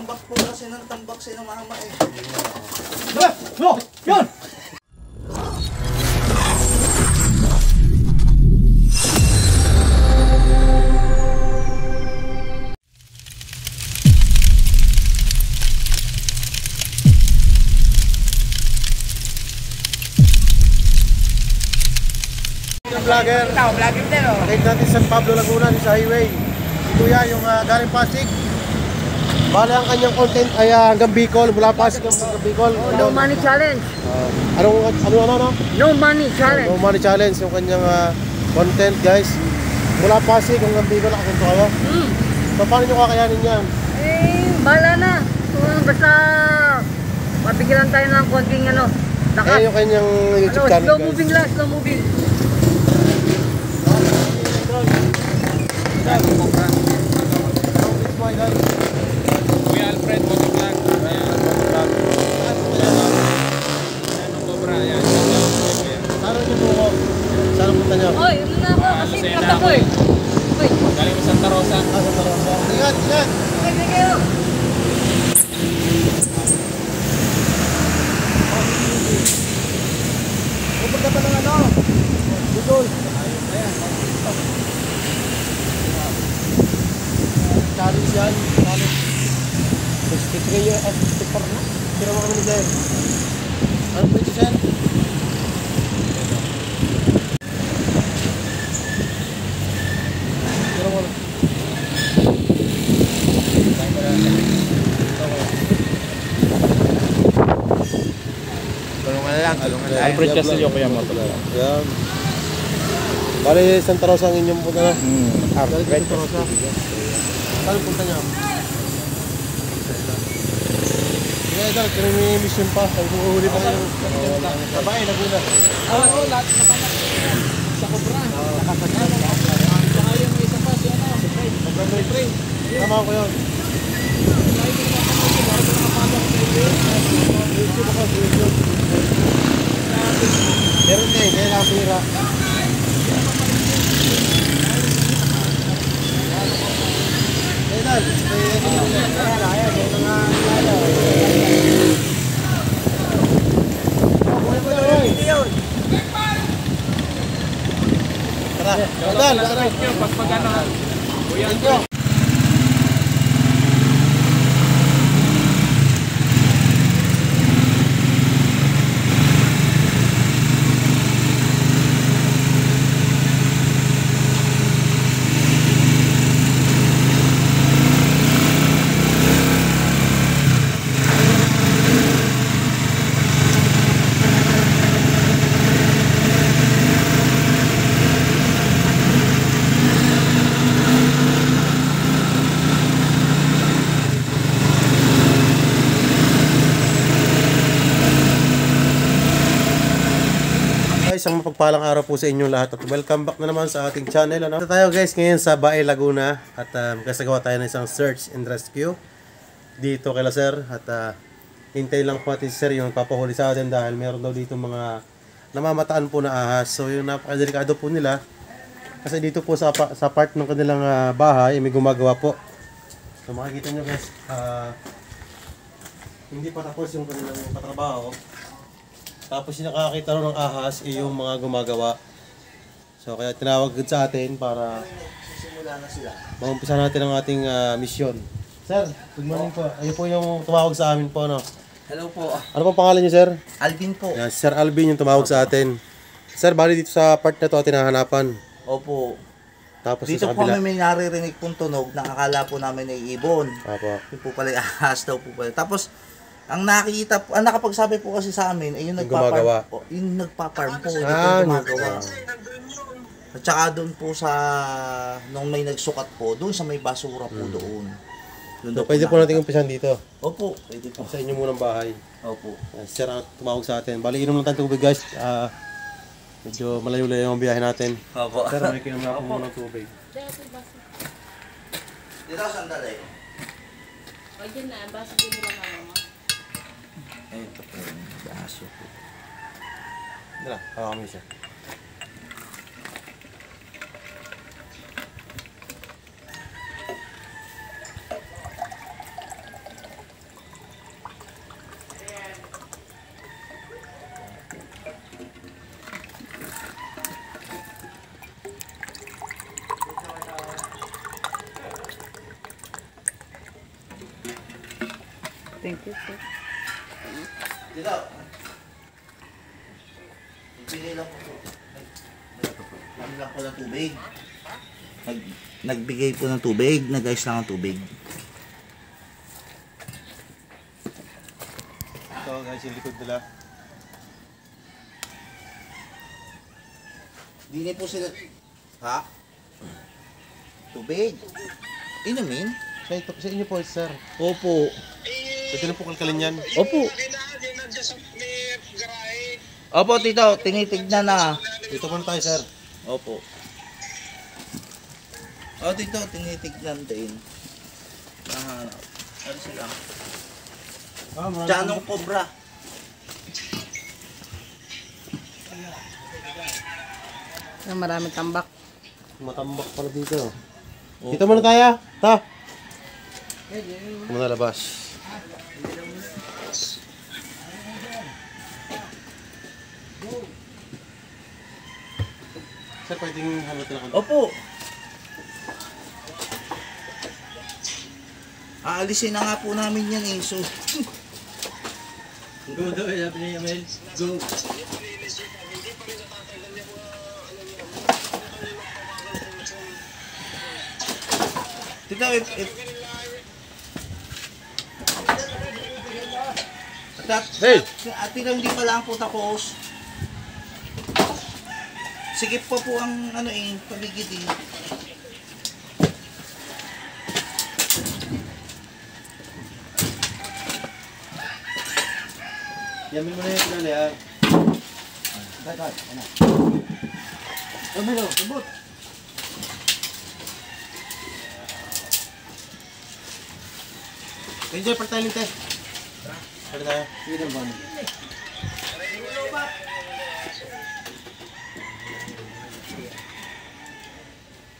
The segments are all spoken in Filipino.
tambak po kasi ng tambak si ng mama eh. No! Yun! Vlogger. Vlogger din oh. Nakita natin San Pablo, Laguna sa highway. Si Kuya yung galing Pasig. Bale ang kanyang content ay hanggang Bicol, mula Pasig hanggang Bicol. No money challenge. Ano? No money challenge. No money challenge yung kanyang content, guys. Mula Pasig hanggang Bicol, nakakunto kayo. So paano nyo kakayanin yan? Bala na. Basta mapigyan tayo ng konting lakas. Yung kanyang YouTube channel, slow guys. moving lang, slow moving. Kuya Alfred, motovlog. Cobra, yan. Saan nyo po? Saan ang punta nyo? Oy, ano na ako kasi kata ko eh. Oy, Galing mo Santa Rosa. Santa Rosa. Ingat! sige kayo. Pupunta pa ng Bicol. Challenge yan. Challenge. 63 years at 64 na. Tira mo kami ni Jay. Ano po ito, sir? Tira mo. Tulungan lang. Alfred Castillo, Kuya motovlog. Yan. Bale, Santa Rosa ang inyong punta na. Alfred Santa Rosa. Saan punta niya? Sige, Idol, kaya may mission pa. Sabi ko, uhuli pa kayo. Sabay, Laguna. Oo, lahat nakanak. Sa Cobra. Nakasagyan. Saka yung isa pa, si Cobra Train. Tama ko yun. YouTube ako, YouTube. Meron din, kaya nakapira. Tara, tara. Pag magano. Kuya Alfred. Isang mapagpalang araw po sa inyong lahat at welcome back na naman sa ating channel. Ito tayo guys ngayon sa Bae Laguna at kasagawa tayo ng isang search and rescue dito kay Sir at hintay lang po natin si Sir yung papahuli sa atin dahil meron daw dito mga namamataan po na ahas. So yung napakadelikado po nila kasi dito po sa part ng kanilang bahay may gumagawa po. So makikita nyo guys hindi pa tapos yung kanilang patrabaho. Tapos yung nakakita rin ng ahas ay yung mga gumagawa. So kaya tinawag sa atin para Sisimula na sila. mag-umpisa natin ang ating mission. Sir, good morning po. Ayun po yung tumawag sa amin po, no? Hello po. Ano pong pangalan niyo, sir? Alvin po. Yan, Sir Alvin yung tumawag sa atin. Sir, bali dito sa part na to atin hahanapan. Opo. Tapos Dito sa po kabila. kami may naririnig pong tunog na akala po namin ay ibon. Apo. Yung po pala ahas daw po pala. Tapos ang nakikita po, ang nakapagsabi po kasi sa amin ay yung gumagawa. yung nagpa-farm po, yung gumagawa. At saka doon po sa nung may nagsukat po, doon sa may basura po doon. Doon So daw pwede po natin umpisan dito. Opo, pwede po. Sa inyo munang bahay. Opo. Yan, Sir ang tumawag sa atin. Bali inom lang tayo tubig guys. Medyo malayo-layo ang biyahe natin. Opo. Sir, may kinom na ako muna ng tubig. Dito sandali. O dyan na, basta din nila mama. Ito po, baso po. Dala, hawa kami siya. Thank you, sir. Dito. Nagbigay lang po. Lang po ng tubig. Nagbigay po ng tubig. Nag-ayos lang ang tubig. Ito guys, yung likod nila. Di po sila... Ha? Tubig? Inumin? Sa inyo po, sir. Opo. Pwede na po kalkalin yan. Opo. Opo, tito. Tinitignan na. Dito muna tayo, sir. Opo. Tito. Tinitignan din. Ano sila? Janong Cobra. Maraming tambak. Matambak pala dito. Dito muna tayo. Ta. Muna labas. Sir, pwedeng halutin ako. Opo. Aalisin na nga po namin yan eh. So, Go daw, sabi niya, Mel. Go. tito, Hey! At tito, hindi pa lang po tapos. Sikip pa po ang ano eh, paligid eh. Yamin mo na yung pinali, ha? Hello, sabot. Enjoy, part tayo, Linte. Part tayo. Sige na ba?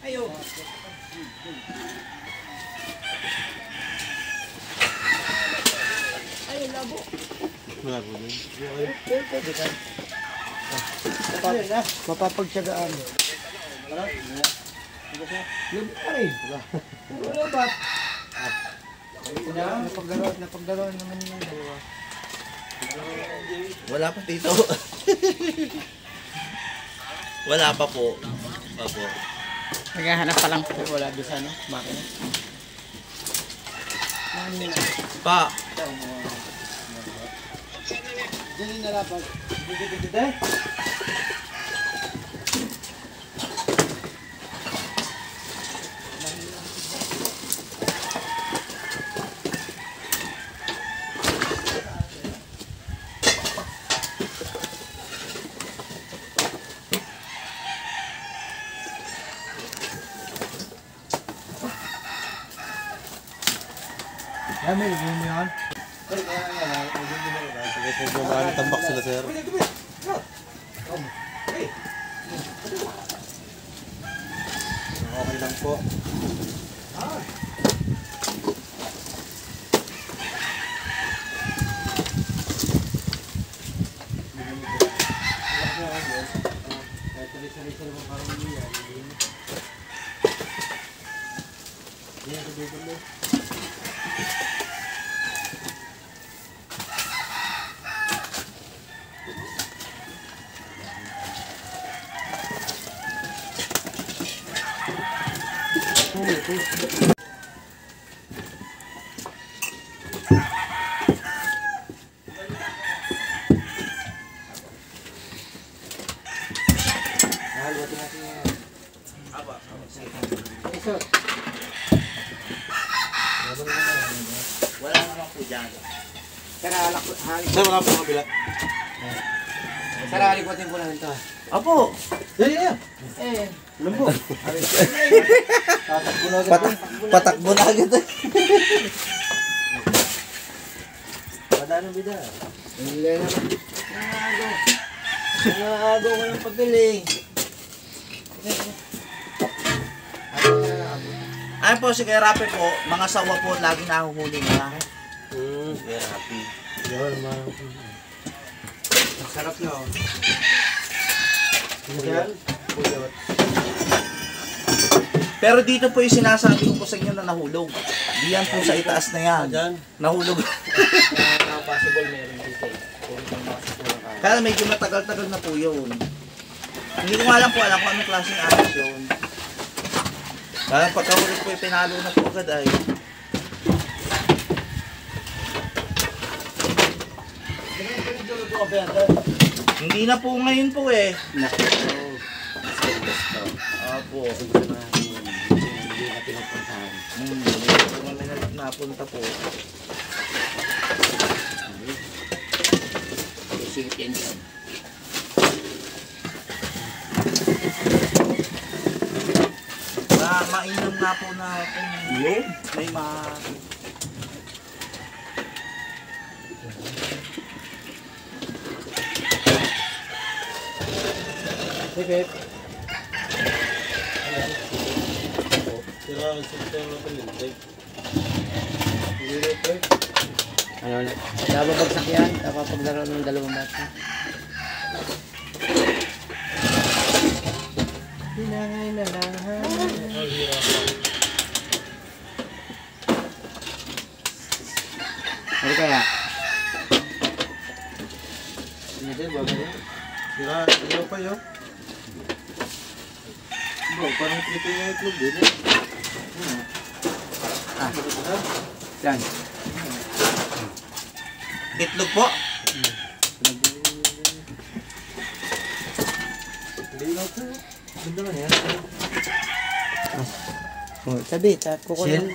Ayo. Ay, labo. Wala po din. Pwede ka. Mapapagtsagaan. Wala ba? Napagdalawan naman yung dalawa. Wala pa dito. Wala pa po. Opo. Naghahanap pa lang po. Wala doon sa ano, makina. Pa. Diyan na lapag. May gawin mo yan? Guys, magmamahal tambak sila, sir. Okay lang po. Wala naman po dyan. Sir, wala po ang kabila. Sara, halikutin po namin ito. Apo! Lumbo. Patakbo na agad eh. Padano bida. Nangago ko ng pagpiling. Ayun po, si Kuya Rapi po, mga sawa po, lagi nahuhuli nila. Kuya Rapi. Yun, mga... Sarap na oh. Yan. Pero dito po yung sinasabi ko po sa inyo na nahulog. Diyan po sa itaas na yan. Diyan. Nahulog. Possible meron dito. Kaya medyo matagal-tagal na po yun. Hindi ko nga lang po alam kung anong klaseng ahas yun. Kaya pagkahulog po yung pinalo na po agad ay. Hindi na po ngayon po eh. Opo. Hindi na pinupuntahan. May napunta po. Isingit yan dyan. Mainam nga po na yun. May Okay. Sira ang sistema ng palindig. Hindi rin po. Ano na? Nababagsak yan. Napapaglaro ng dalawang bata. Hinangay na lahat. Ano kaya? Hindi, bago yan. Sira pa yun. Bro, parang klito yung itlog din eh. Yan. itlog po. Hindi na ito. Ganda man yan. Sabi, kukunin.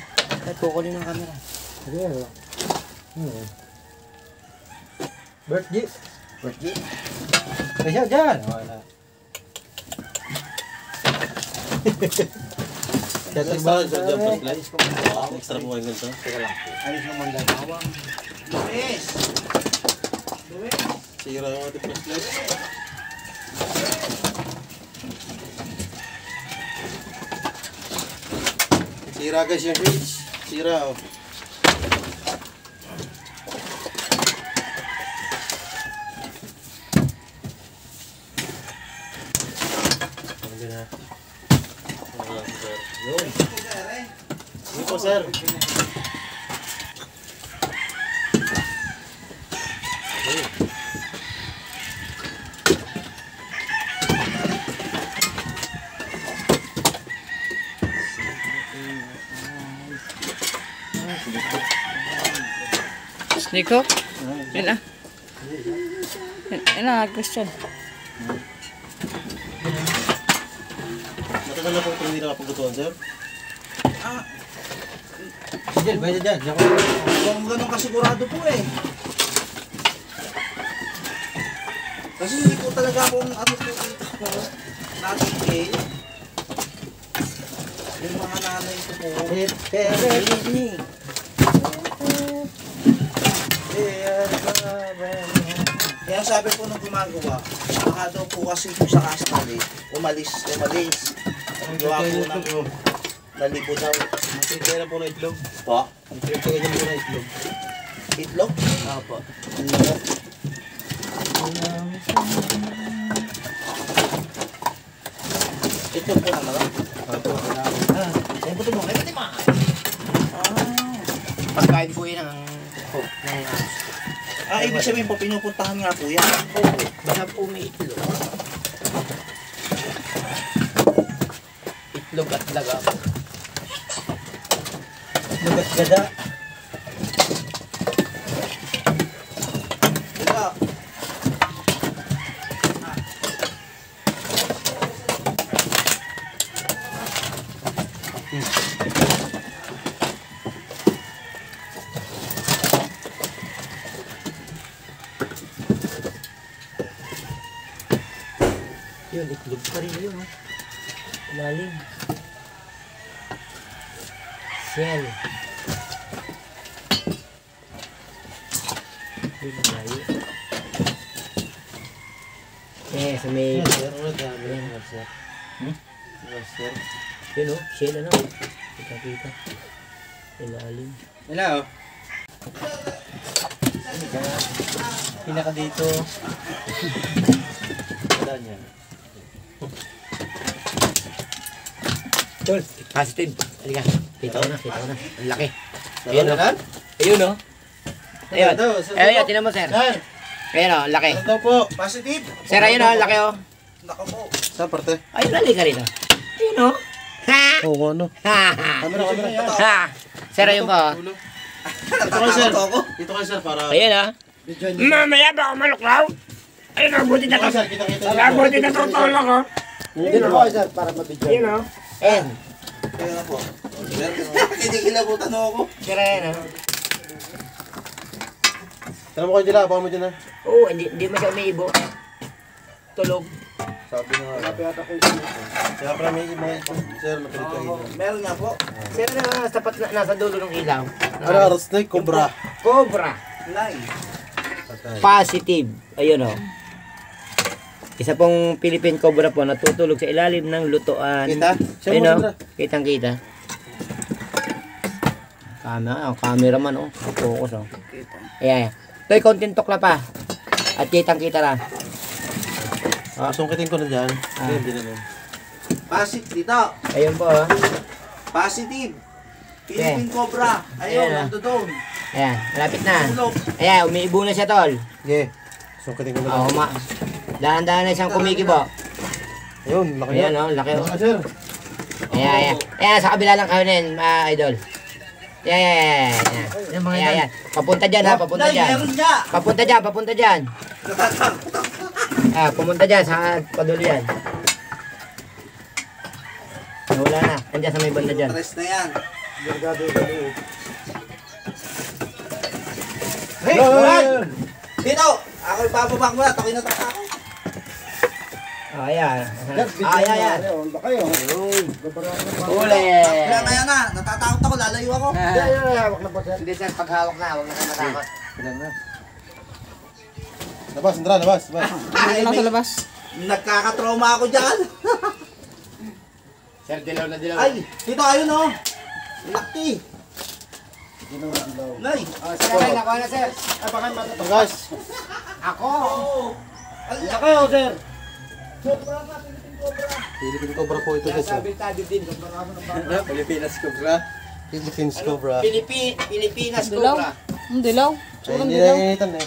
Kukunin ng camera. Sige, ano? Birthday. Birthday. Kaya dyan. Wala. Kaya ba sa jump fly? Extra po kayo ganito. Teka lang. Alis naman lang. Awang. Luis! Sira yung ating flashlight. Sira guys yung switch. Sira oh. Hindi na. Wala si sir. Yun. Hindi po sir. Nico? Yan ah. Yan ah, question. Matagal na po ito hindi nakapaglutuan sir. Sige, pwede dyan. Kung ganun kasigurado po eh. Kasi hindi po talaga akong ano po dito po. Natigil. Yung mga nanay ko po. Kaya sabi po nung gumagawa, baka daw po kasi po sa kasali, umalis. Ang gawa po ng nalibo daw. Kaya na po na itlog. Pa? Kaya na po na itlog. Itlog? Apo. Itlog po naman lang. Apo. Ay, buto mo. Ay, buto mo. Pagkain po yun ang Ibig sabihin po, pinupuntahan nga po yan. basta po may itlog. Itlog at daga po. Itlog at gada. Diba? Yun, itlog pa rin yun. Lalim. Shell. Yun, layo. Sa may... Sir, wala dami. Sir. Sir. Yun o, shell ano. Kita-kita. Ilalim. Hello. Pinaka dito. Wala niya. Tol, positive. Halika. Kita ko na. Ang laki. Ayun o. Ayun o. Ayun. Ayun, tinan mo, sir. Ayun o, ang laki. Ito po. Positive. Sir, ayun o, ang laki o. Nako po. Sa parte. Ayun, halika rito. Ayun o. Ha! Oo, ano? Ha! Ha! Kamera. Ha! Sir, ayun po. Ito kayo, sir. Natatakot ako. Ito kayo, sir, para... Ayun o. Mamaya ba ako maluklaw? Ayun o, buti na Ito kayo, to. sir. Kita-kita. Buti na tutulog o. Dito po kayo, sir, para mabidyo. Ayun o. Ayun. Kaya na po. Kinikilabutan ako. Sir, ayun o. Tara mo kayo dila, baka mo dyan na. Oo, hindi mo siya umiibo. Tulog. Sabi nga. Kaya pala may sir, matuloy kayo. Meron nga po. Sir, tapat na, nasa dulo ng ilaw. Ano, snake, cobra. Cobra. Nine. Patay. Positive. Ayun o. Isa pong Philippine Cobra po natutulog sa ilalim ng lutuan. Kita? Siya Ayun mo, o. Sandra. Kitang kita. Cameraman o. Focus o. Ayan. Ito'y konting tukla pa. At kitang kita na. Sungkitin ko na dyan. Hindi na nun. Positive dito. Ayun po o. Positive. Philippine Cobra. Ayun, Ayan, nando doon. Ayan. Malapit na. Tulog. Ayan. Umiibo na siya tol. Sige. Sungkitin ko na Oo, lang. dahan-dahan na siyang kumikibo. Ayun, laki Ayan na. o. Laki o. Sir. Ayan. Ayan. Sa kabila lang kayo na yun, idol. Ayan. Ayan. Papunta dyan ha. Papunta Nay, dyan. meron nga. Papunta dyan. Pumunta dyan sa padulo yan. Wala na. Andiyan sa may banda dyan. Tres na yan. Hey, Dito. Ako ibababak mo na. Ako'y natatakot. Ayan. Ayan. Huli. Kaya kaya na. Natatakot ako. Lalayo ako. Hindi sir, paghawak na. Huwag na kayo matakot. Labas, Sandra, labas. Ay, Ano sa may, labas? nagkakatrauma ako dyan. Sir, dilaw na dilaw. Ay, dito ayun oh. Laki. Nay. Sir, nakuha na sir. Guys, Ako. Laki oh, sir. Philippine Cobra po ito, guys. Sabi din. Pilipinas Cobra. Philippine Cobra. Pilipinas Dilaw? Cobra. Dilaw? Ay, Sobrang hindi dilaw. na initan eh.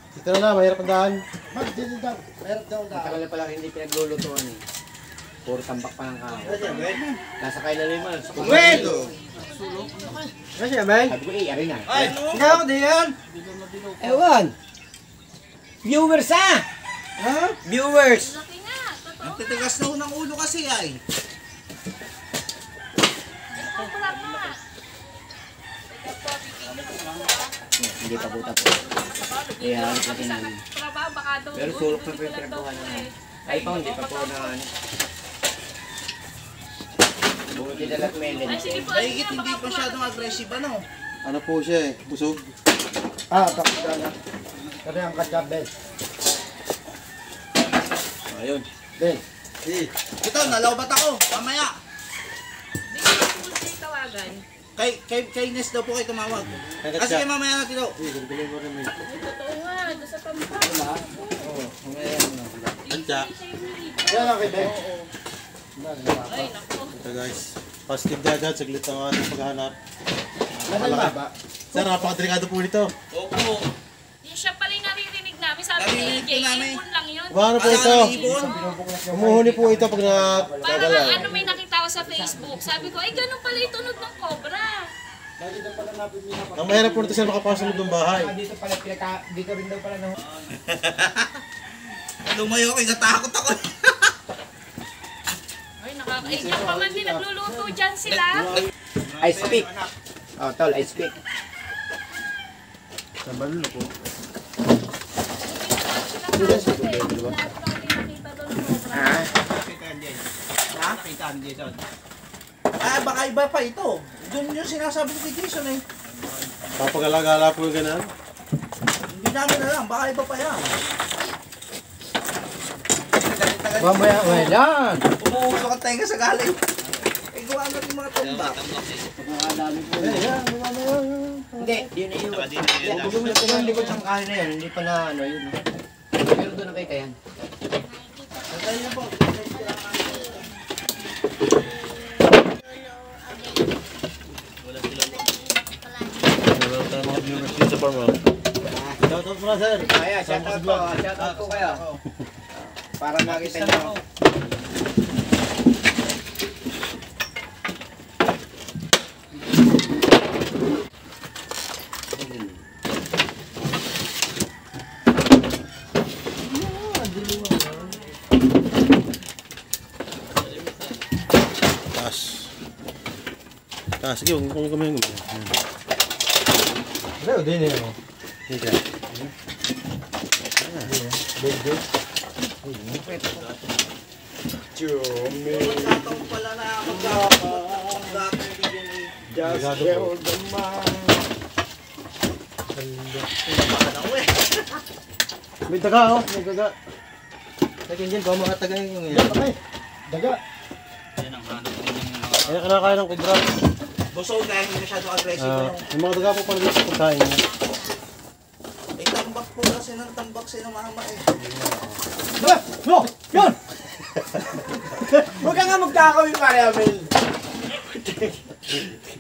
Dito na, mahirap ang daan. Matagal na pala hindi pinaglulutuan eh. Puro tambak pa ng kahoy. Nasa kailalim mo. Wait. Kasi, man. Sabi ko ari na. Ay, ikaw di yan. Ewan. Viewers ah! Ha? Viewers! Laki nga. Totoo. Ang titigas na unang ulo kasi ay. Cobra nga. Hindi pa buta po. Ayan, laki namin. Trabaho, baka daw. Pero sulok na po yung pinagbuhan namin. Ay pa, hindi pa po na ano. Buti na lang melon. Ay, sige po. Mahigit hindi masyadong aggressive ano. Ano po siya eh, busog. Ayun. Ben. Ito, nalobat ako. Mamaya. Hindi ko po siya tawagan. Kay Ines daw po kayo tumawag. Kay Kasi Katya. mamaya na tito. Ay, totoo nga. Doon sa pampa. Katya. Ay, naku. Ito guys. Positive dyan, saglit ang ating paghahanap. Malaki. Sir, napakadelikado po nito. Opo. Yung siya pala yung naririnig namin. Sabi Naririnig ni po AJ, namin. ipon lang yun. Paano po ito? Ibon. Umuhuli po ito pag Parang ano may nakita ko sa Facebook. Sabi ko, ay ganun pala yung tunog ng cobra. Ang mahirap po nito sir makapasok sa loob ng bahay. Dito rin daw pala na. Lumayo ko, natakot ako. Ay, nakaka-iyak pa man din. Nagluluto dyan sila. I speak. Oh, tol, I speak. Ah, Ah, baka iba pa ito. Doon yung sinasabi ko kay Jason eh. Papagala-gala po yung ganun. Hindi namin alam, baka iba pa yan. mamaya, wala. Umuusok ang tenga sa galing. gawa na yung mga tambak. Hindi, yun na yun. Yung likod ng kahoy na yun, hindi pa na ano yun. Pero doon na kayo kayan. Shoutout mo na, sir. Kaya, shoutout po kayo. Para makita nyo. Taas. Taas. Sige, kung kami yung Pero din yun. Sige. Magkataon pala na magkataon din eh. Just hold the May daga, oh. May daga. Lagyan dyan, baka mga taga yung yan. Daga. Kaya kinakain ng kubra. Busog na hindi masyado aggressive. Yung mga daga po pala dito sa pagkain niya. Eh, tambak po kasi ng tambak si ng mama eh. No! Yun! Huwag ka nga magkakawin, pare Abel.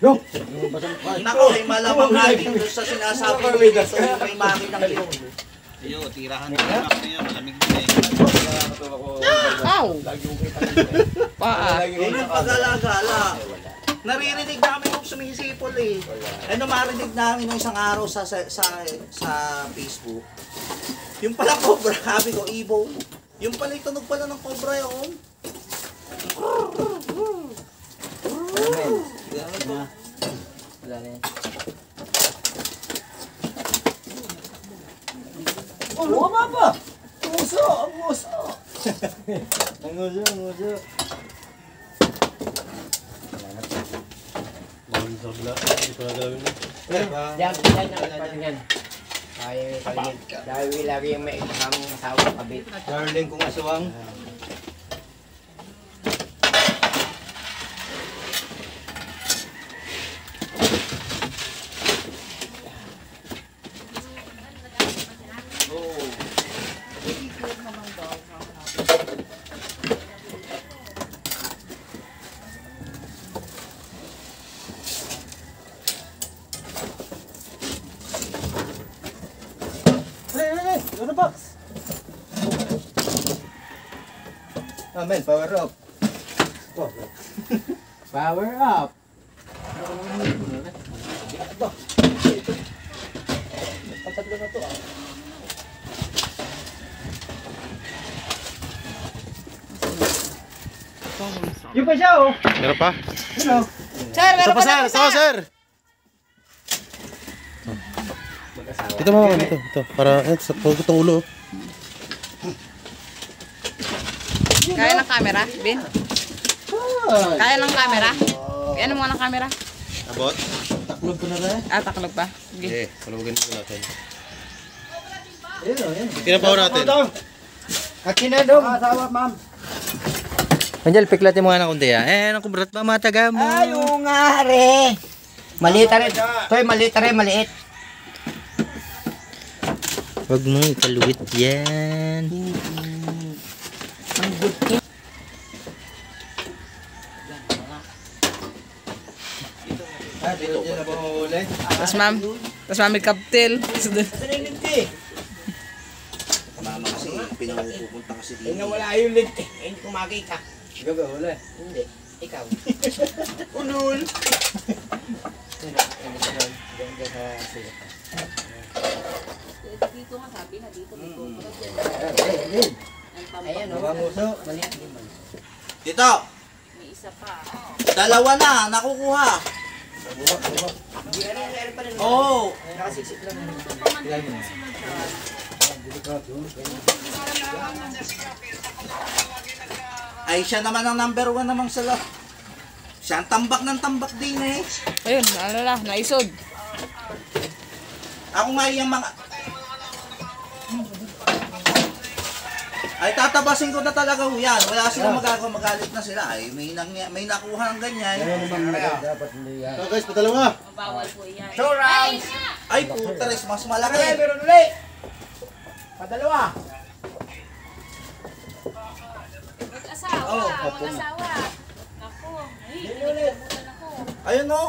No! Nako, ay malamang natin doon sa sinasabi ko dito. May makinang yun. Iyo, tirahan ng anak niya, malamig din eh. Ow! Paa. Yun yung pag-alagala. Naririnig namin kung sumisipol eh. Ano marinig namin nung isang araw sa Facebook. Yung pala cobra, sabi ko, Ibo. Yung pala yung tunog pala ng cobra yun. Wala na yan. Oh, lumama pa! Ang uso! Ang uso! Ang uso! Ang uso! Bawal sa kabila. Hindi ko na gawin mo. Diyan ang yan. Ay, paligid. Dahil lagi yung may kasamang asawa kabit. Darling kong aswang. Ano box? Amen, power up. Power up! Yung pa siya oh! Meron pa? Sir, Ito meron pa, pa sir! na Ito pa, sir! Ito mama, ito. Para, sa pagod ng ulo. Kaya ng camera, Bin? Kaya ng camera? Ano mo ng camera? Abot? Taklog ko na rin. Ah, taklog pa. Sige. Okay, palugin ko natin. Ayun o, yan. Kinapaw natin. Kakina dong. Asawa, ma'am. Angel, piklatin mo nga ng kundi ah. Eh, ang kubrat pa mataga mo. Ay, oo nga re! Maliit rin. Toy, maliit rin, maliit. Huwag mo ikaluwit yan. Dito dyan na ba mahuli? Tapos ma'am may cocktail. Mama kasi, pinapupunta kasi dito. Nawala yung lint eh. Hindi ko makita. Ikaw ba huli? Hindi. Ikaw. Ulul! Dito nga sabi na dito. Ayan o. Mabanguso. Maliit din ba? Dito! May isa pa. Dalawa na, nakukuha. Oo. Nakasiksik lang. Ay, siya naman ang number 1 namang sala. Siya ang tambak ng tambak din eh. Ayun, naalala, naisod. Ako nga yung mga... Ay tatabasin ko na talaga ho yan. Wala silang magagawa, magalit na sila. Ay, may nakuha ng ganyan. Dapat hindi yan. So guys, padalawa. Bawal po yan. Ay, Ay, putres, mas malaki. meron ulit. Padalawa. Mag-asawa, Oh, mag-asawa. Ako, ay, nalimutan ako. Ayun o.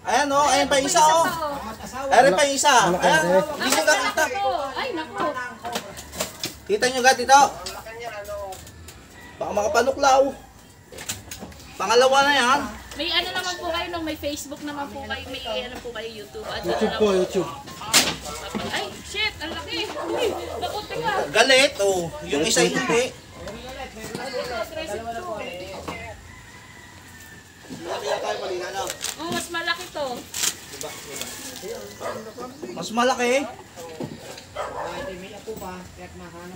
Ayan o, ayan pa yung isa o. Ayan pa yung isa. Ayan, hindi nyo nakita. Ay, naku. Kita nyo ga dito? Baka makapanuklaw. Pangalawa na yan. May ano naman po kayo, no? May Facebook naman po kayo, may ano po kayo, YouTube. At YouTube po, YouTube. Ay, shit, ang laki. Uy, nakunti ka. Galit o. Yung isa hindi. Oh, mas malaki to. Mas malaki.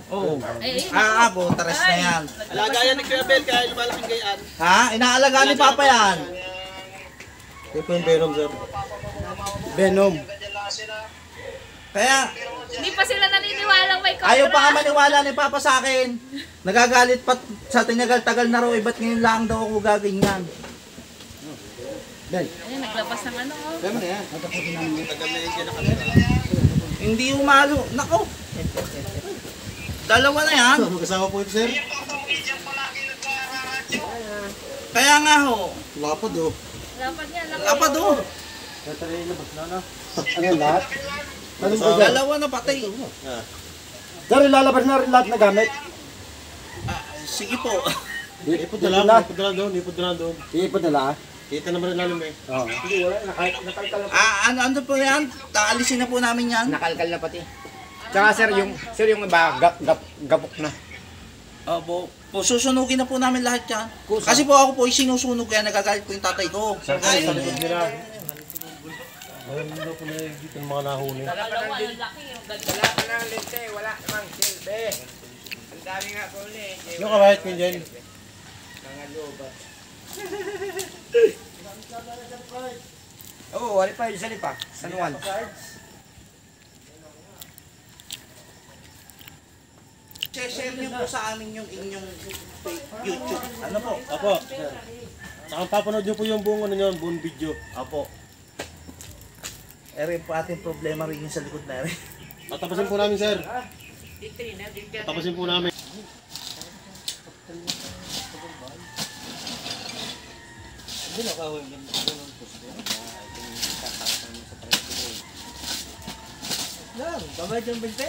Oo. Ay, Putres na yan. Alagayan ni Kuya Bel kaya lumalaking gayaan. Ha? Inaalagaan ni Papa yan. Ito po yung Venom, sir. Venom. Kaya, hindi pa sila naniniwalang may cobra. ayaw pa nga maniwala ni Papa sa akin. Nagagalit pa sa tinagal-tagal na raw. Ba't ngayon lang daw ako gaganyan? Ay, naglabas ng ano, oh. Venom na yan. Hindi umalo. Nako. Dalawa na yan. So, mag-asawa po ito, sir. Kaya nga ho. Lapad, oh. Dapat yan, laki. Kapad ho. Ano yan lahat? Ano ba dyan? Dalawa na patay. Dari lalabas na rin lahat na gamit. Sige po. Ipod na lang, ipod na lang doon, ipod na lang doon. Iipod na lang. Kita naman rin lalim eh. Oo. Hindi, wala. Nakalkal na. Ano po yan? Taalisin na po namin yan. Nakalkal na pati. Tsaka sir, yung iba, gapok na. Opo. Po, susunugin na po namin lahat yan. Kasi po ako po sinusunog yan. Nagagalit po yung tatay ko. Sa likod nila. Ayun daw po na dito ng mga nahuli. Dalawa, ang laki. Yung ganda. Wala ka ng lente, wala namang silbi. Ang dami nga po ulit. Yung kabahit ko dyan. Mga lobat. Oo, wala pa yun sa lipa. San Juan. Share niyo po sa amin yung inyong YouTube. Ano po? Apo. Saka papanood nyo po yung buong ano nyo, buong video. Opo. Ere po ating problema rin yung sa likod na rin. Tatapasin po namin, sir. Tatapasin po namin. Lang, babay dyan binte?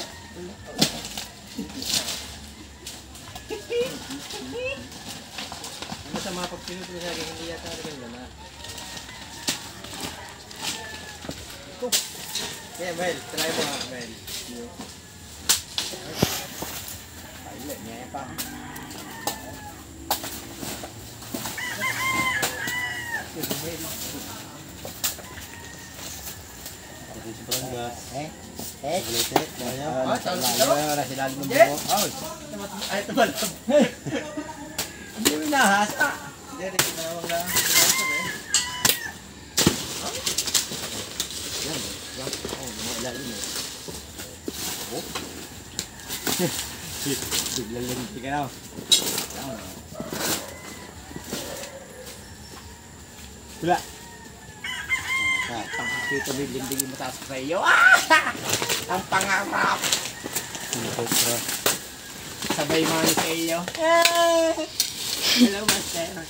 Ano sa mga pagpinod ko sa hindi yata rin na. Yeah, Mel. Try mo nga, Mel. Pilot niya pa. Wala sila ng buko. Ay, ito ba? Hindi mo nahasa. Hindi, hindi na naman lang. Biglalim ka na. Wala. Kita mo yung linding mataas sa iyo. Ang pangarap. Sabay mani sa iyo. Hello, master.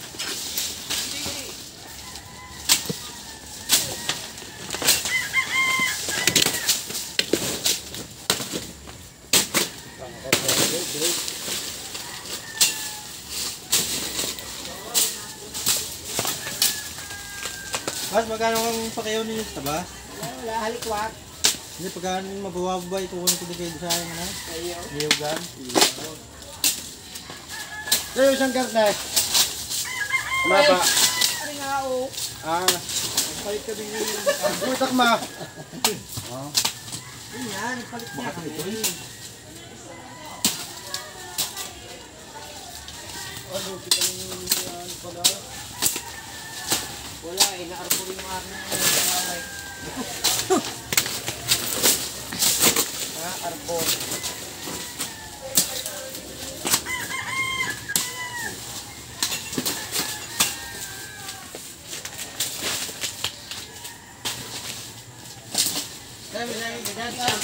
Mas magkano ang pakayaw ninyo sa tabas? Wala, halikwat. Hindi pagkaan mabawabay kukunin ko din kayo sa akin na. Niyugan. Sa'yo isang garnet. Mapa. Ay, nga, oh. Palit ka din yung... Butak ma. Yan, palit niya. Wala, inaarpo rin yung aking arpo. Manukan.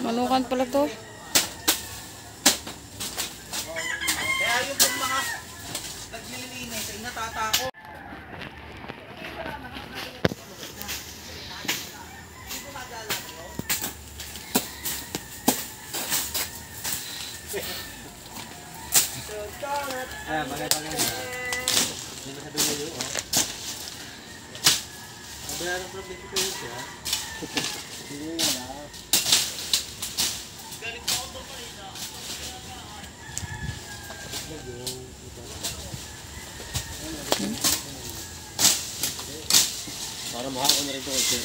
Manukan pala to. Kaya yung pong mga naglilinis ay natatako. Ayan, bagay-bagay na. Hindi na sabi mo yun, oh. Mabayaran ko ng 20 pesos, ha? Hindi na. Para mukha ko na rin ito, sir.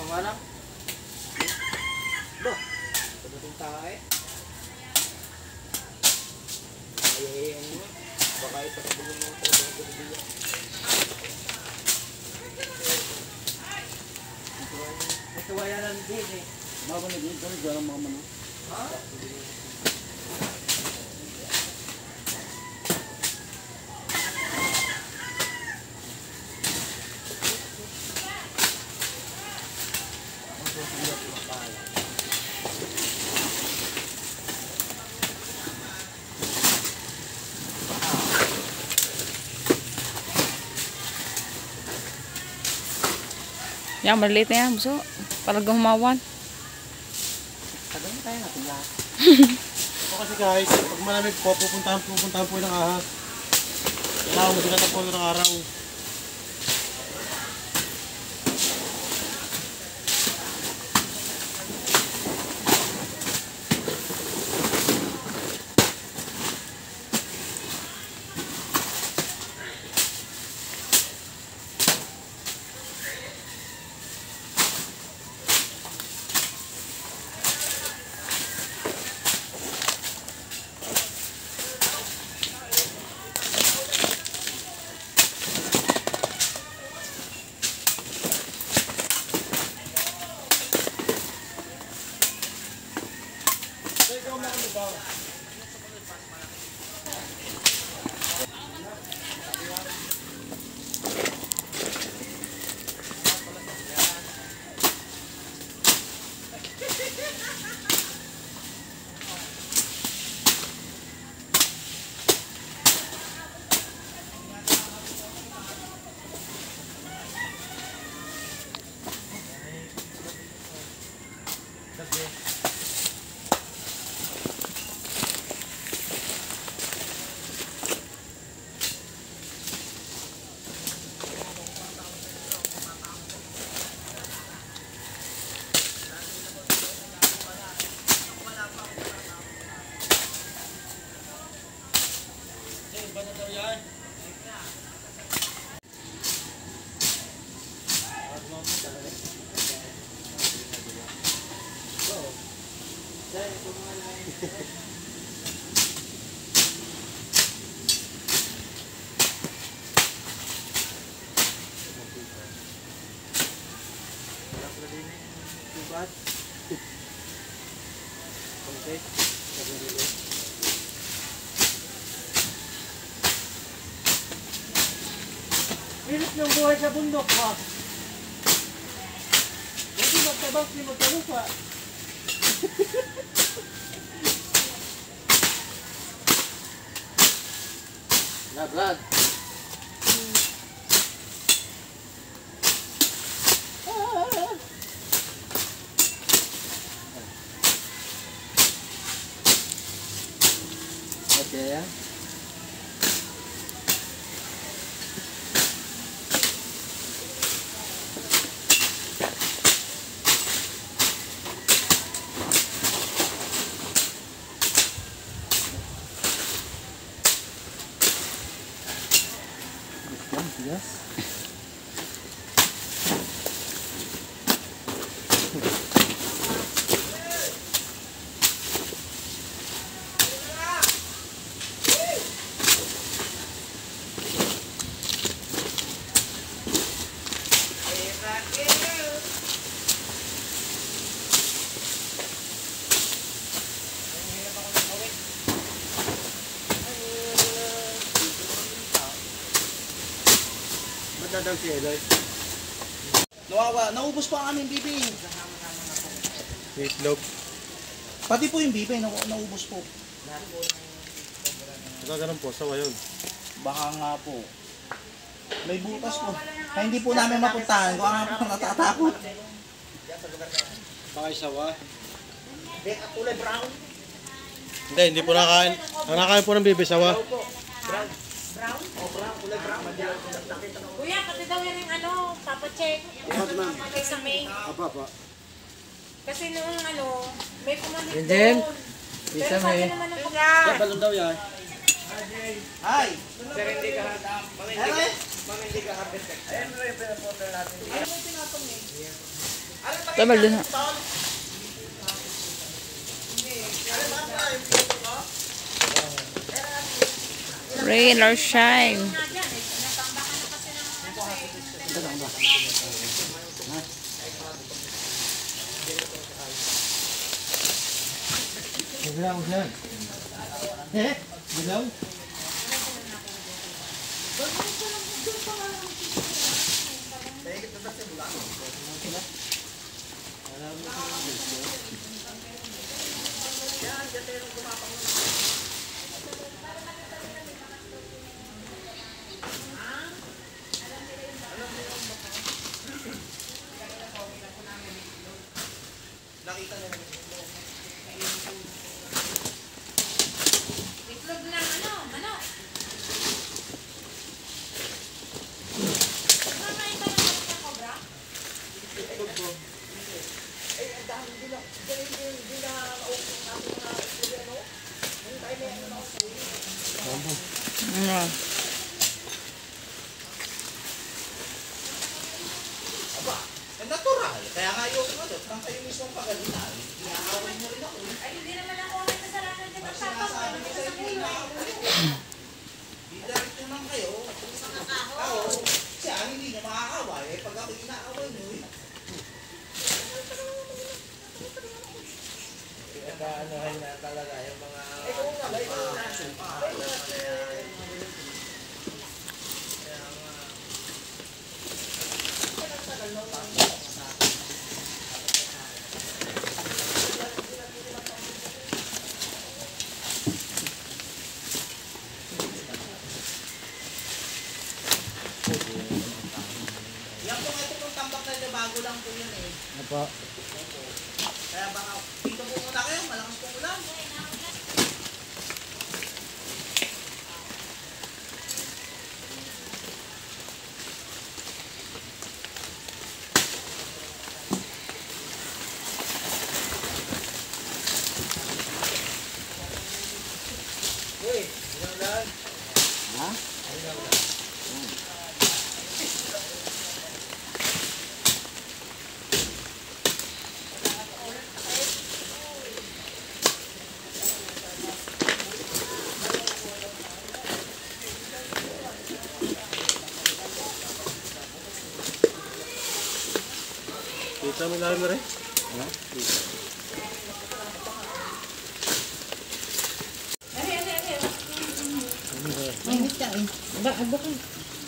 Manang? Ba? Pagdating tayo eh. Ay, baka ipatagulong mo talagang gabi. Ito wayanan din eh. Mga panagin kami dyan ang mga manang. Ha? Yan, maliit na yan. Buso. Talagang humawan. Tagal na tayo natin lahat. O kasi guys, pag malamig po, pupuntahan po ng ahas. Kailangan mo sila po ng araw. Pilit ng buhay sa bundok ha. Hindi magtabang, hindi magtalupa. Brad. Okay. Yes. Naubos pa ang aming bibi. Itlog. Pati po yung bibi, naubos po. Ganun po, sawa yun. Baka nga po. May butas po. Kaya hindi po namin mapuntahan. Kung nga po natatakot. Baka isawa. Kulay brown. Hindi po nakain. Ang nakain po ng bibi, sawa. Kuya, pati daw yan yung ano, papacheck. Kay sa May. Kasi noong ano, may pumalit Yun din. doon. Isa Pero sabi may. naman ng pagkakas. Balon daw yan. Hi! Tabal din. Rain or shine. Bilang yan. Bilang. Itlog ng ano, manok. Mamay ka ng manok na cobra? Natural. Kaya nga yung ano, parang kayo mismo pagalitan. Inaaway mo rin ako. Ay, hindi naman ako may kasalanan dyan ng tapos. Pero hindi ko sa kuya. Diretso lang kayo. Oo. Siya, hindi niya makakaway. Eh, pag ako inaaway niyo, eh. Nag-aanohan na talaga yung mga... Yan po nga ito pong tambak na ito, bago lang po yun eh. Apa. Kaya baka dito po muna kayo, malakas po ulan. Kita mo ilalim na rin.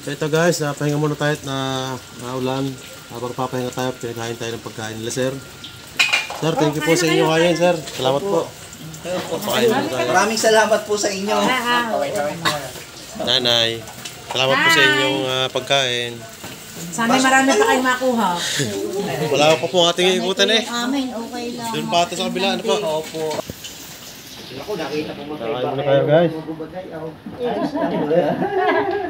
So ito guys, pahinga muna tayo at na ulan. Habang papahinga tayo, pinaghain tayo ng pagkain nila sir. Sir, thank you po sa inyo kain sir. Salamat po. Papakain muna tayo. Maraming salamat po sa inyo. Nanay, salamat po sa inyong pagkain. Sana marami pa kayo makuha. Wala pa po ang ating ikutan eh. Amen, okay lang. Doon pa ito sa kabila. Ano po? Opo. Ako nakita ko Kakain muna tayo guys.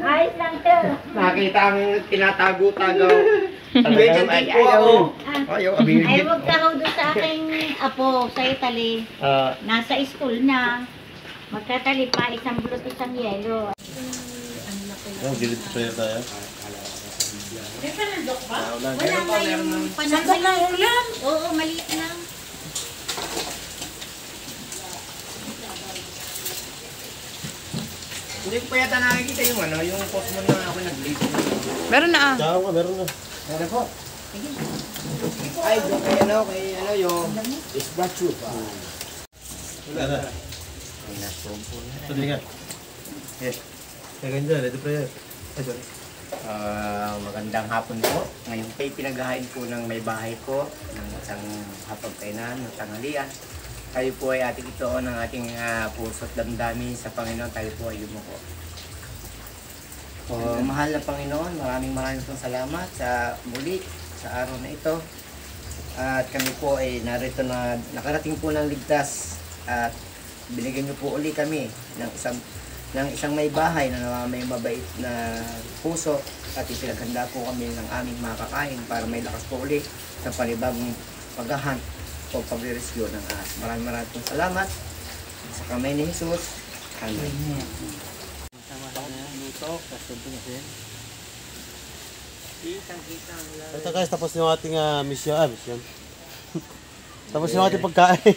Ayos lang, sir. Nakita ang tinatago-tagaw. Abidjan din po ako. Ayaw, Ay, abidjan. huwag ka raw doon sa aking apo sa Italy. Nasa school na. Magtatali pa, isang bulot, isang yelo. Oh, gilid pa tayo. May panandok ba? Wala nga yung Sandok ng ulam. Oo, maliit lang. Hindi ko pa yata nakikita yung ano, yung post mo na ako nag-leave. Meron na ah. Tsaka ka, meron na. Meron po. Ay, yung kay ano, yung isbachu pa. Wala na. Tuloy nga. Yes. Kaya ganyan dyan, ready prayer. Ay, sorry. Magandang hapon po. Ngayon kayo pinaghahain po ng may bahay ko ng isang hapagkainan ng tanghalian. Tayo po ay ating ito ng ating puso't damdamin sa Panginoon. Tayo po ay yumuko. Mahal na Panginoon, maraming pong salamat sa muli sa araw na ito. At kami po ay narito na nakarating po ng ligtas at binigyan niyo po uli kami ng isang may bahay na may mabait na puso at ipinaghanda po kami ng aming makakain para may lakas po uli sa panibagong paghahunt o pag-rescue ng ahas. Maraming pong salamat sa kamay ni Jesus. Amen. Ito guys, tapos yung ating mission. Tapos yung ating pagkain.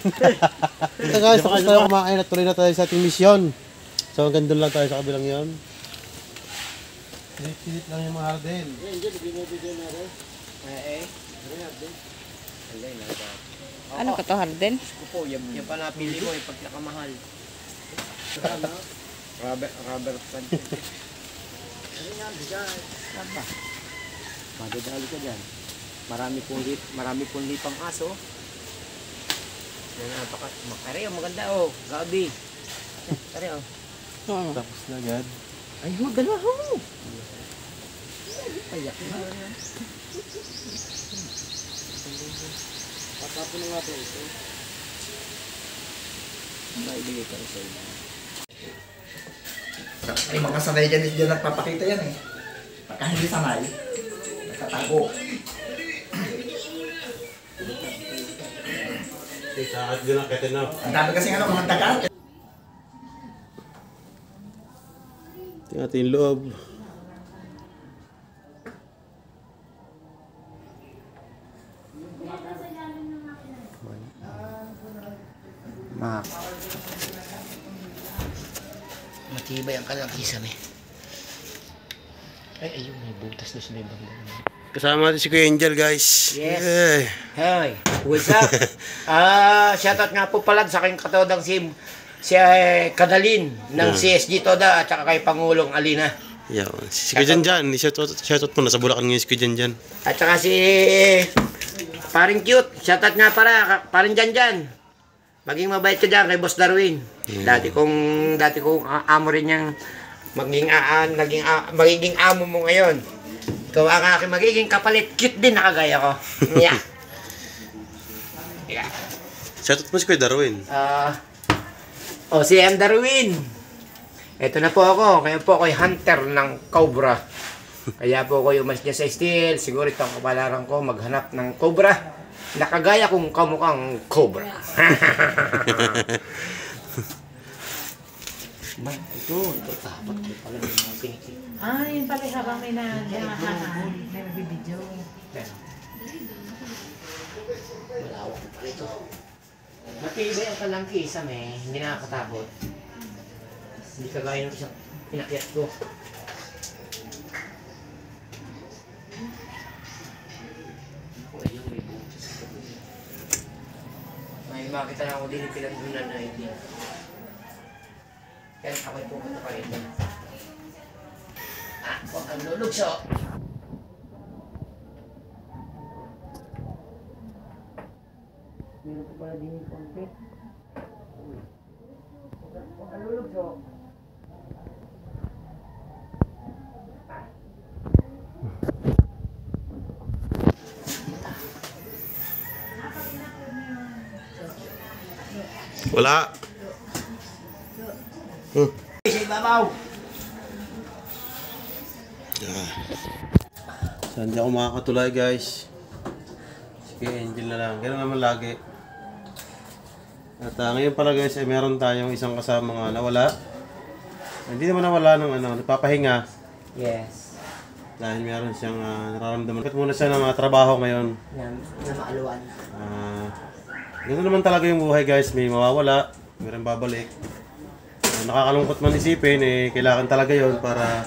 Ito guys, tapos tayo kumain at tuloy na tayo sa ating mission. So hanggang doon lang tayo sa kabilang yon. Pilit lang yung mga hardin. Ano ka to, Harden? Yung panapili mo, yung pagkakamahal. Rubber plant. Madadali ka dyan. Marami pong lipang aso. Kare, maganda oh. Gabi. Kare oh. Tapos na agad. Ay, maganda oh. Payak na. Patapon na nga po ito. Maibigay ka sa iyo. Ay, mga sanay dyan nagpapakita yan eh. Pagka hindi sanay, nagtatago. Sakat din ang kete na. Ang dami kasi mga dagat. Ito yung ating loob. Matibay ang kalangkisan eh. Ay, ayun, may butas na sa may bangga. Kasama natin si Kuya Angel guys. Yes. Hey, what's up? Shoutout nga po pala sa aking katodang si Kadalin ng CSG Toda at saka kay Pangulong Alina. Yan. Si Kuya Janjan. Shoutout mo na sa Bulacan ngayon si Kuya Janjan. At saka si Paring Cute. Shoutout nga para Paring Janjan. Maging mabait ka dyan kay Boss Darwin. Dati kong amo rin niyang magiging amo mo ngayon. Ikaw ang aking magiging kapalit. Cute din nakagaya ko. Yeah. Yeah. Shoutout mo si Kuya Darwin. Si M. Darwin. Ito na po ako. Kaya po ako'y hunter ng cobra. Kaya po ako umalis niya sa steel. Siguro itong kapalaran ko maghanap ng cobra. Nakagaya kong kamukhang cobra. Man, ito dapat ko pala yung mga piniki. Yun pala habang may nagbibidyo. Malawak ko pala ito. Matibay ang kalangkisa hindi nakakatakot. Hindi kagaya ng isang pinakyat ko. May makita na ako din yung pinagdunan na hindi. Kaya ako'y pupunta pa rin. Huwag kang lulugso. Meron ko pala din yung konti. Huwag kang lulugso. Wala. Sa ibabaw. So, hindi ako makakatulay guys. Sige, Angel na lang. Ganun naman lagi. At ngayon pala guys, meron tayong isang kasama nawala. Hindi naman nawala ng nagpapahinga. Yes. Dahil meron siyang nararamdaman. Bakit muna siya ng trabaho ngayon? Na maaluan. Ganun naman talaga yung buhay guys. May mawawala, mayroon babalik. Nakakalungkot man isipin, kailangan talaga yon para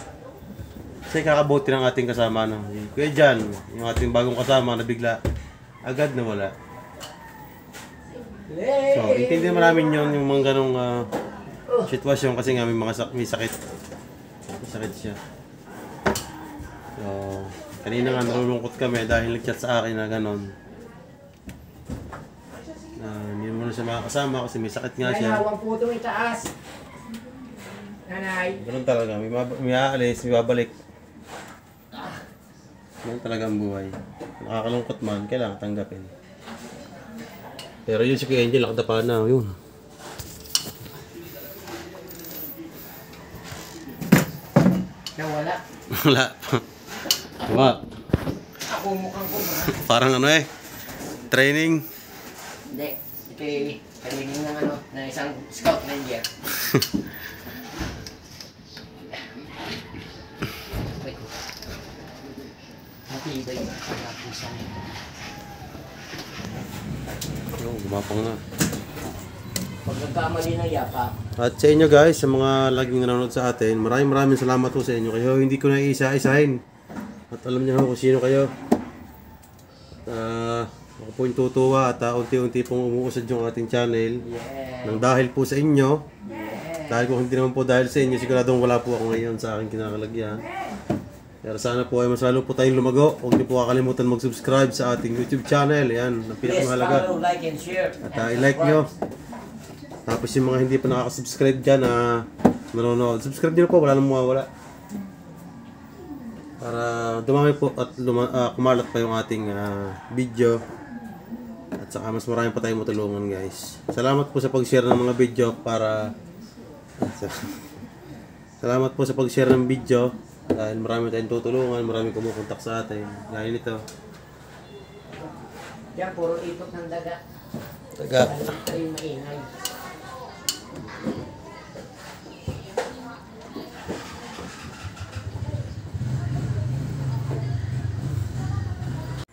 kasi kakabuti ng ating kasama. Kuya Jan, yung ating bagong kasama na bigla agad nawala. So, intindihan namin yun, yung mga ganong sitwasyon kasi nga may sakit. May sakit siya. So, kanina nga nalulungkot kami dahil nag-chat sa akin na gano'n. Hindi mo na siya makakasama kasi may sakit nga siya. Huwag po itong itaas. Nanay. Gano'n talaga, may aalis, may babalik. Ganun talaga ang buhay. Nakakalungkot man, kailangan tanggapin. Pero yun si Kuya Angel, nakadapa na, yun. Nawala. Wala. Diba? Ako mukhang ko ba? Parang ano training. Hindi. Ito yung training ng ano, na isang scout ranger. Wait. Matibay na. Kapusan ito. Yung, gumapang na. Pag nagkamali ng yapa. At sa inyo guys, sa mga laging nanonood sa atin, maraming salamat po sa inyo. Kayo hindi ko na isa-isahin. At alam niyo kung sino kayo. Ako po yung tutuwa at unti-unti pong umuusad yung ating channel. Nang dahil po sa inyo. Dahil kung hindi naman po dahil sa inyo, siguradong wala po ako ngayon sa aking kinakalagyan. Pero sana po ay mas lalo po tayong lumago. Huwag niyo po kakalimutan mag-subscribe sa ating YouTube channel. Yan, ang pinakamahalaga. Like and share. At i-like nyo. Tapos yung mga hindi pa nakaka-subscribe dyan na nanonood, subscribe nyo po, wala nang mawawala. Para dumami po at kumalat pa yung ating video. At saka mas marami pa tayong matulungan guys. Salamat po sa pag-share ng mga video para... Salamat po sa pag-share ng video. Dahil marami tayong tutulungan, marami kumukontak sa atin. Dahil ito. Yan, puro itot ng daga. Daga. Ay, maingay.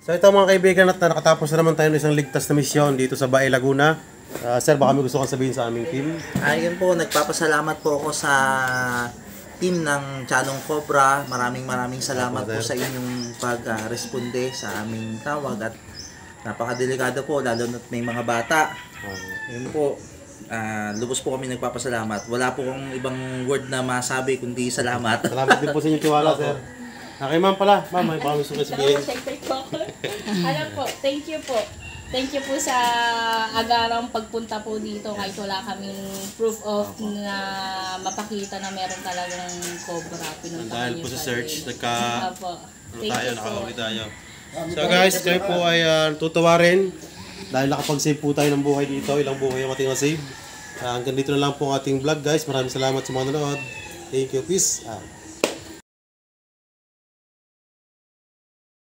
So ito mga kaibigan at nakatapos na naman tayo ng isang ligtas na misyon dito sa Bae Laguna. Sir, baka may gusto kang sabihin sa aming team? Ayun po, nagpapasalamat po ako sa team ng Chanong Cobra. Maraming salamat po sa inyong pag-responde sa aming tawag at napakadelikado po lalo na't may mga bata. Yun po, lubos po kami nagpapasalamat. Wala po akong ibang word na masabi kundi salamat. Salamat din po sa inyong tiwala, sir. Okay, ma'am pala. Ma'am, may baka gusto kayo sabihin. Alam po, thank you po. Thank you po sa agarang pagpunta po dito kahit wala kaming proof of na mapakita na meron talagang cobra. Pinunta Dahil po sa search, tayo, Thank you po. nakakauwi tayo. So guys, kayo po ay tutuwa rin dahil nakapag-save po tayo ng buhay dito. Ilang buhay ang ating na-save. Hanggang dito na lang po ang ating vlog guys. Maraming salamat sa mga nanood. Thank you. Peace out.